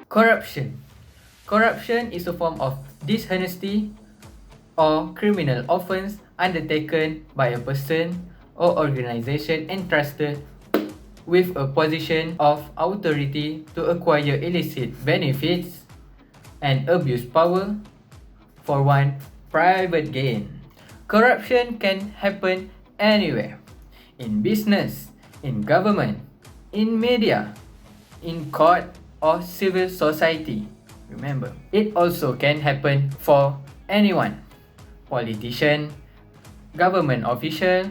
Corruption. Corruption is a form of dishonesty or criminal offence undertaken by a person or organisation entrusted with a position of authority to acquire illicit benefits and abuse power for one private gain. Corruption can happen anywhere: in business, in government, in media, in court or civil society. Remember, it also can happen for anyone: politician, government official,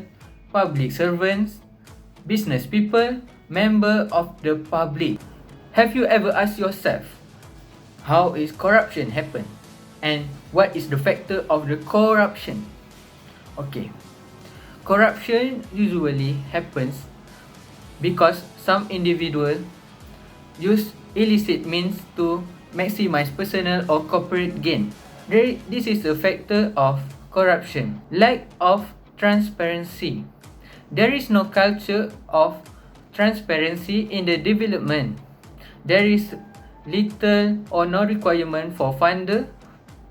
public servants, business people, member of the public. Have you ever asked yourself, how is corruption happen? And what is the factor of the corruption? Okay, corruption usually happens because some individual use illicit means to maximize personal or corporate gain. This is a factor of corruption. Lack of transparency. There is no culture of transparency in the development. There is little or no requirement for funder,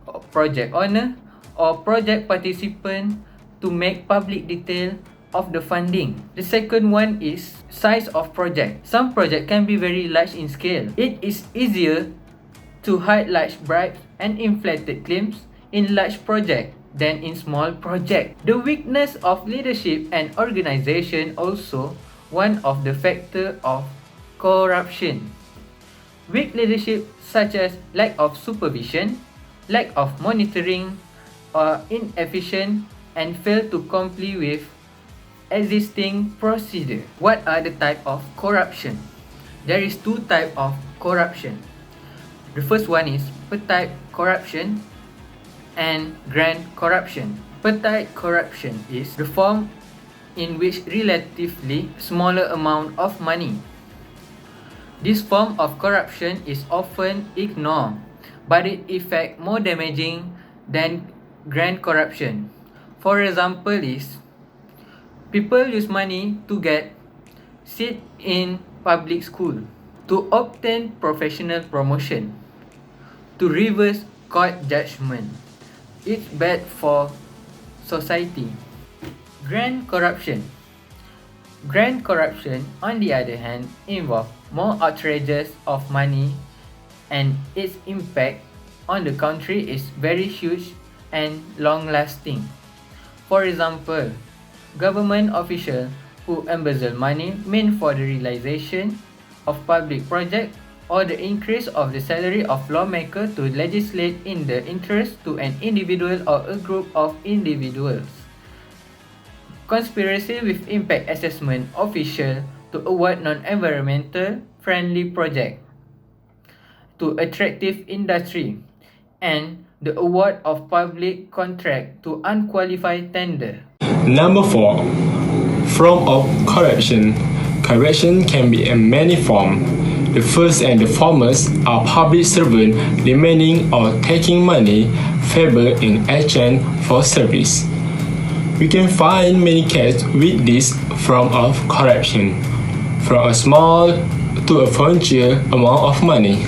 or project owner, or project participant to make public detail of the funding. The second one is size of project. Some project can be very large in scale. It is easier to hide large bribes and inflated claims in large project than in small project. The weakness of leadership and organization also one of the factor of corruption. Weak leadership such as lack of supervision, lack of monitoring, or inefficient and fail to comply with existing procedure. What are the type of corruption? There is two type of corruption. The first one is petite corruption and grand corruption. Petite corruption is the form in which relatively smaller amount of money. This form of corruption is often ignored, but it effect more damaging than grand corruption. For example is, people use money to get seat in public school, to obtain professional promotion, to reverse court judgment. It's bad for society. Grand corruption. Grand corruption, on the other hand, involves more outrageous of money, and its impact on the country is very huge and long-lasting. For example, government officials who embezzle money meant for the realization of public projects or the increase of the salary of lawmakers to legislate in the interest to an individual or a group of individuals. Conspiracy with impact assessment official to award non-environmental friendly project to attractive industry, and the award of public contract to unqualified tender. Number 4. Form of corruption. Corruption can be in many forms. The first and the foremost are public servants demanding or taking money, favor in exchange for service. We can find many cases with this form of corruption, from a small to a frontier amount of money.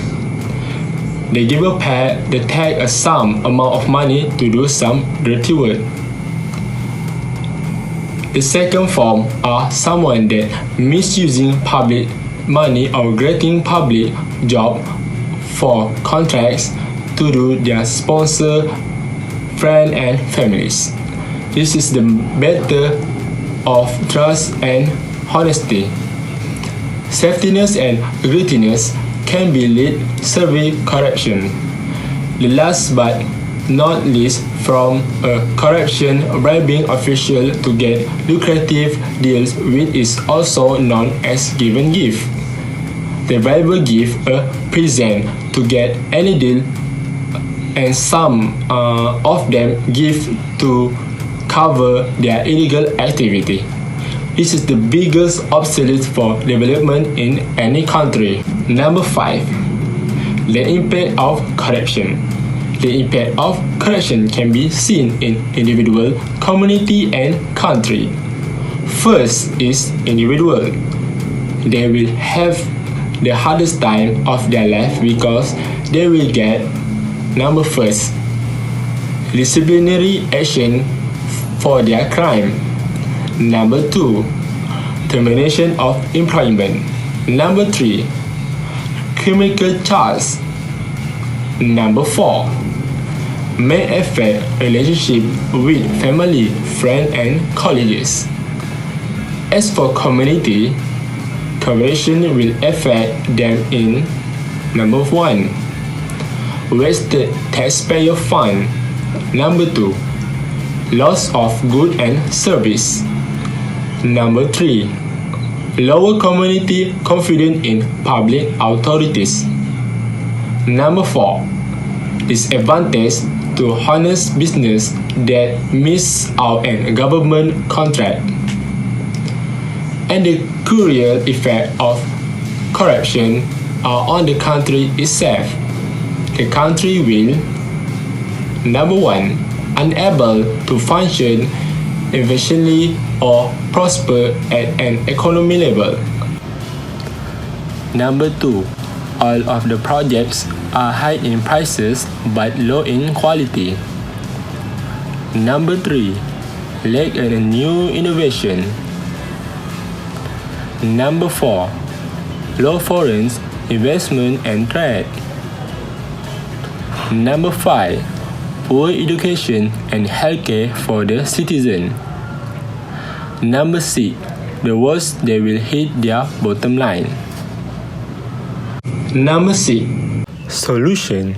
The giver pair they take a sum amount of money to do some dirty work. The second form are someone that misusing public money or getting public job for contracts to do their sponsor, friends and families. This is the matter of trust and honesty. Safetiness and greediness can be lead service corruption. The last but not least from a corruption bribing official to get lucrative deals with is also known as give and give. The briber give a present to get any deal, and some of them give to cover their illegal activity. This is the biggest obstacle for development in any country. Number 5. The impact of corruption. The impact of corruption can be seen in individual, community, and country. First is individual. They will have the hardest time of their life because they will get number first, disciplinary action for their crime. Number 2, termination of employment. Number 3, criminal charge. Number 4, may affect relationship with family, friends, and colleagues. As for community, corruption will affect them in number 1, wasted taxpayer fund. Number 2, loss of good and service. Number 3, lower community confidence in public authorities. Number 4, disadvantage to honest business that miss out on government contract. And the cruel effect of corruption are on the country itself. The country will, number 1, unable to function efficiently or prosper at an economy level. Number 2, all of the projects are high in prices but low in quality. Number 3, lack in a new innovation. Number 4, low foreign investment and trade. Number 5, poor education and healthcare for the citizen. Number 6, the worst they will hit their bottom line. Number 6, solution.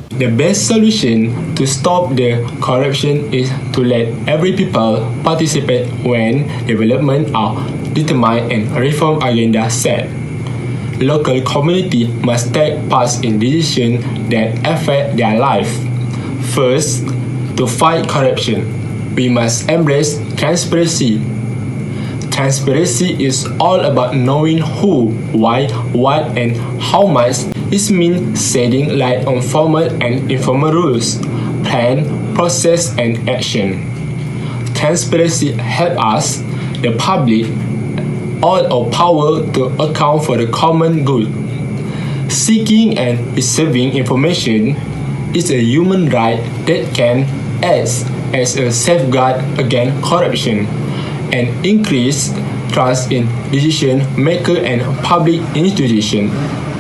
The best solution to stop the corruption is to let every people participate when development are determined and reform agenda set. Local community must take part in decisions that affect their life. First, to fight corruption, we must embrace transparency. Transparency is all about knowing who, why, what, and how much. It means shedding light on formal and informal rules, plan, process, and action. Transparency helps us, the public, all our power to account for the common good. Seeking and receiving information is a human right that can act as a safeguard against corruption and increase trust in decision makers and public institutions.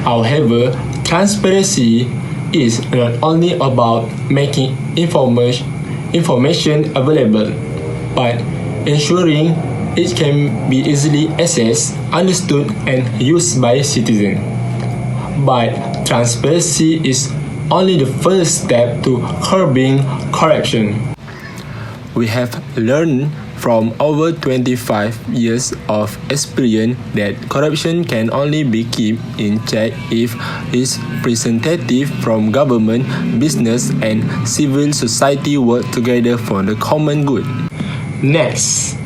However, transparency is not only about making information available, but ensuring it can be easily accessed, understood, and used by citizens. But transparency is only the first step to curbing corruption. We have learned from over 25 years of experience that corruption can only be kept in check if its representatives from government, business, and civil society work together for the common good. Next,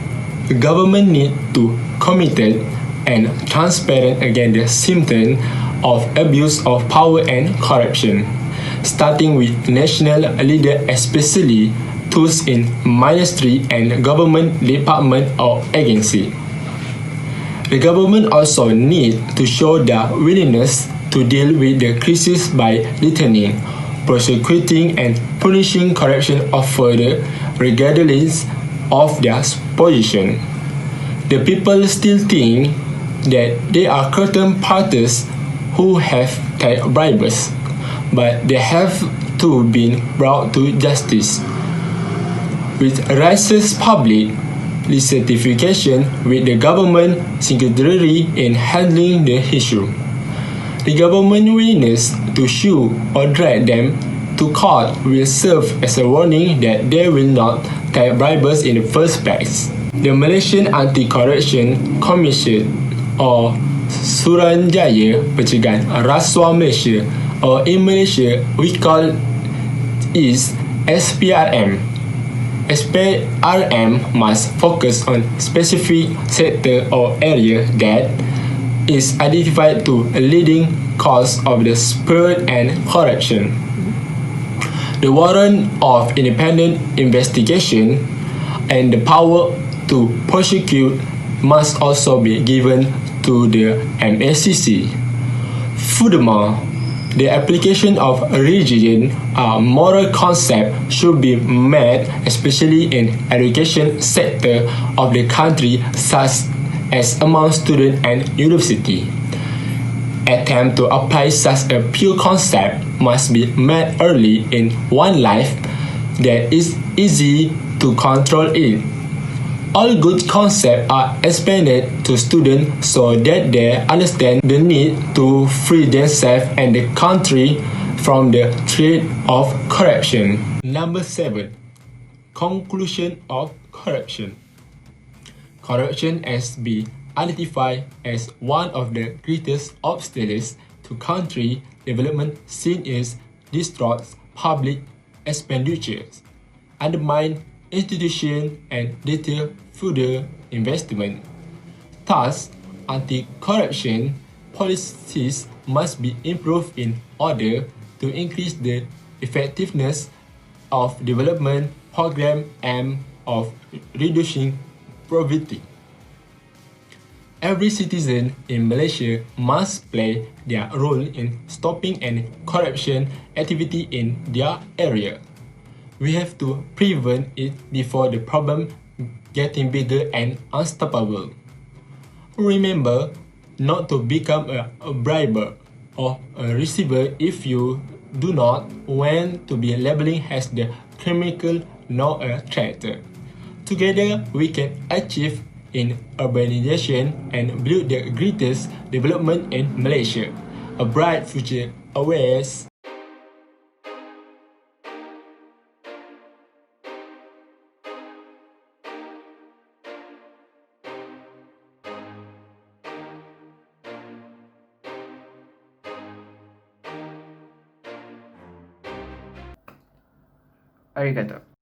the government needs to committed and transparent against the symptoms of abuse of power and corruption, starting with national leaders, especially those in ministry and government department or agency. The government also needs to show their willingness to deal with the crisis by detaining, prosecuting, and punishing corruption offenders regardless of their position. The people still think that they are certain parties who have taken bribes, but they have to be brought to justice. With righteous public dissatisfaction with the government secretary in handling the issue, the government willingness to sue or drag them to court will serve as a warning that they will not take bribes in the first place. The Malaysian Anti-Corruption Commission or Suruhanjaya Pencegahan Rasuah Malaysia, or in Malaysia we call is SPRM. SPRM must focus on specific sector or area that is identified to a leading cause of the spread and corruption. The warrant of independent investigation and the power to prosecute must also be given to the MACC. Furthermore, the application of religion or moral concept should be made, especially in education sector of the country, such as among students and university. Attempt to apply such a pure concept must be made early in one life that is easy to control it. All good concepts are explained to students so that they understand the need to free themselves and the country from the threat of corruption. Number 7. Conclusion of corruption. Corruption has been identified as one of the greatest obstacles to country development since it distorts public expenditures, undermines institutions, and deter further investment. Thus, anti-corruption policies must be improved in order to increase the effectiveness of development programs and of reducing poverty. Every citizen in Malaysia must play their role in stopping any corruption activity in their area. We have to prevent it before the problem getting bigger and unstoppable. Remember not to become a briber or a receiver if you do not want to be labeling as the criminal nor a traitor. Together we can achieve in urbanization and build the greatest development in Malaysia. A bright future awaits. Arigato.